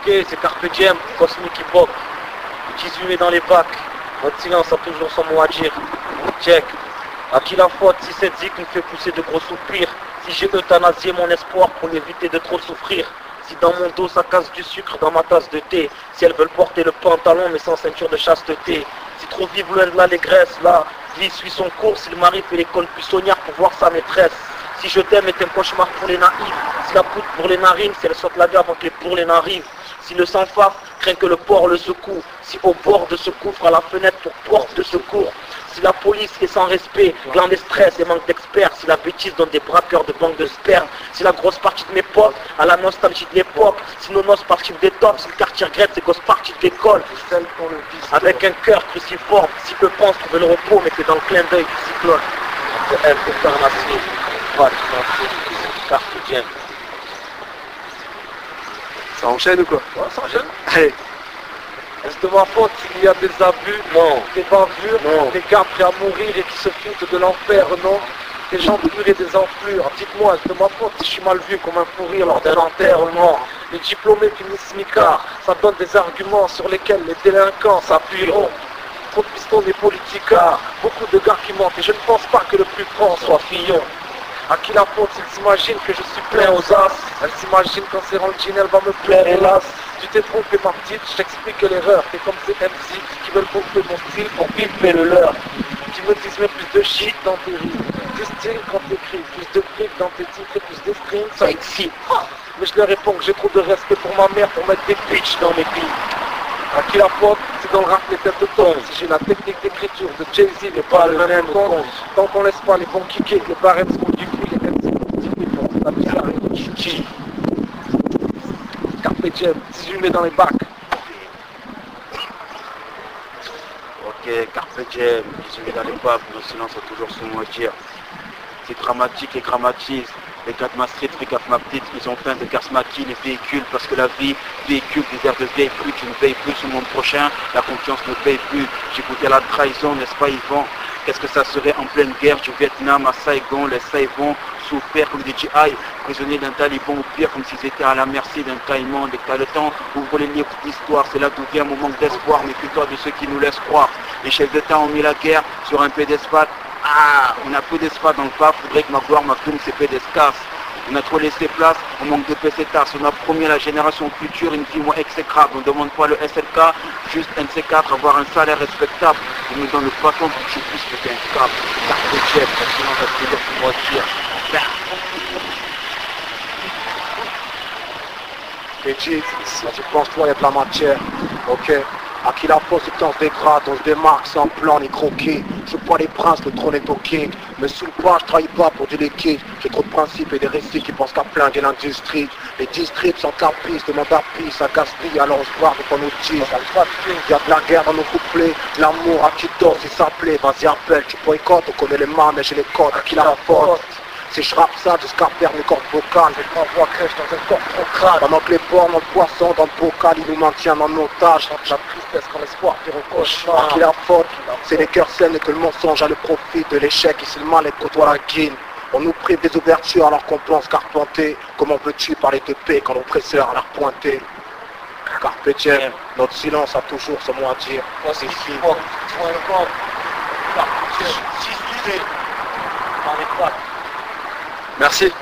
Ok, c'est Carpe Diem, Cosmic Hip Hop. 18 mai dans les bacs. Votre silence a toujours son mot à dire. Check. À qui la faute si cette zik me fait pousser de gros soupirs? Si j'ai euthanasié mon espoir pour éviter de trop souffrir? Si dans mon dos ça casse du sucre dans ma tasse de thé? Si elles veulent porter le pantalon mais sans ceinture de chasteté? Si trop vivre loin de l'allégresse, la vie suit son cours. Si le mari fait l'école buissonnière pour voir sa maîtresse? Si je t'aime est un cauchemar pour les naïfs? Si la poudre pour les narines, si elle saute la vie avant que les bourrelets n'arrivent? Si le sang faf craint que le port le secoue? Si au bord de ce gouffre à la fenêtre pour porte de secours? Si la police est sans respect, gland de stress et manque d'experts? Si la bêtise donne des braqueurs de banque de sperme? Si la grosse partie de mes potes à la nostalgie de l'époque? Si nos noces partent des tops? Si le quartier regrette ses grosses parties de l'école? Avec un cœur cruciforme, si eux pensent trouver le repos, mais que dans le clin d'œil du cyclone. De elle pour faire nasser, pas de français, Carpe Diem. Ça enchaîne ou quoi? Ouais, ça enchaîne. Hey. Est-ce de ma faute s'il y a des abus? Non. Des bavures? Non. Des gars prêts à mourir et qui se foutent de l'enfer? Non. Des gens purs et des enflures. Dites-moi, est-ce de ma faute si je suis mal vu comme un fou rire lors d'un enterrement? Les diplômés finissent micards. Ça donne des arguments sur lesquels les délinquants s'appuieront. Trop de pistons et politicards. Beaucoup de gars qui mentent et je ne pense pas que le plus franc soit Fillon. À qui la faute s'il s'imagine que je suis plein aux as? Elle s'imagine quand c'est Rangine, elle va me plaire, hélas. Tu t'es trompé ma petite, je t'explique l'erreur. T'es comme ces MC qui veulent bouffer mon style pour pimper le leur. Qui me disent mais plus de shit dans tes rimes, plus style quand t'écris, plus de fric dans tes titres et plus de streams, ça excite. Mais je leur réponds que j'ai trop de respect pour ma mère pour mettre des bitches dans mes billes. À qui la faute, c'est dans le rap les têtes tombent. Si j'ai la technique d'écriture de Jay-Z mais pas le même compte. Tant qu'on laisse pas les bons kickers, les barèmes sont du prix, les MC sont du prix pour la bizarre et le chichi. Carpe Diem, 18 mai dans les bacs. Ok, Carpe Diem, 18 mai dans les bacs, nos silences ont toujours son mot à dire. C'est dramatique et grammatise. Les 4 Street, les 4 ma petite, ils ont plein de garsmati, les véhicules, parce que la vie véhicule des airs de vieille plus, tu ne veilles plus sur mon prochain, la confiance ne paye plus, j'écoutais la trahison, n'est-ce pas Yvon? Qu'est-ce que ça serait en pleine guerre du Vietnam à Saigon, les Saïvons, souffert comme des GI, prisonniers d'un taliban ou pire, comme s'ils étaient à la merci d'un caïman, dès que t'as le temps, ouvre les livres d'histoire, c'est là d'où vient mon manque d'espoir, méfie-toi de ceux qui nous laissent croire. Les chefs d'État ont mis la guerre sur un pédestal. Ah, on a peu d'espace dans le pas, faudrait que ma gloire m'accoume ces pédescasses. On a trop laissé place, on manque de PCTAS, on a promis à la génération future une vie moins exécrable. On ne demande pas le SLK, juste NC4, avoir un salaire respectable. On nous donne le bâton pour que je puisse péter un câble. Carpe Diem, sinon ça se dire pour moi dire. Petit, si tu penses toi, il y a de la matière. Ok. À qui la faute, c'est on se dégrade, on se démarque sans plan ni croquer. Je suis pas les princes, le trône est ok. Mais sous le pas, je trahis pas pour du liquide. J'ai trop de principes et des récits qui pensent qu'à flinguer l'industrie. Les districts sont à piste, demandent à piste, ça gaspille, alors on se barre de qu'on nous tire. Il y a de la guerre dans nos couplets, l'amour à qui dort, si ça plaît, vas-y appelle, tu boycottes, on connaît les mains, mais j'ai les codes, à qui la faute? Si je rappe ça jusqu'à perdre mes cordes vocales, je m'envoie crèche dans un corps trop crade. Pendant que les porcs, dans le poisson, dans le bocal, ils nous maintiennent en otage. La tristesse quand l'espoir vire au cauchemar. À qui la faute? C'est les cœurs saines et que le mensonge a le profit de l'échec. Ici le mal est côtoie la guine. On nous prive des ouvertures alors qu'on pense qu'arpenter. Comment veux-tu parler de paix quand l'oppresseur a l'air pointé? Carpe Diem, notre silence a toujours son mot à dire. C'est ici. Carpe Diem, 18 mai dans les bacs. Merci.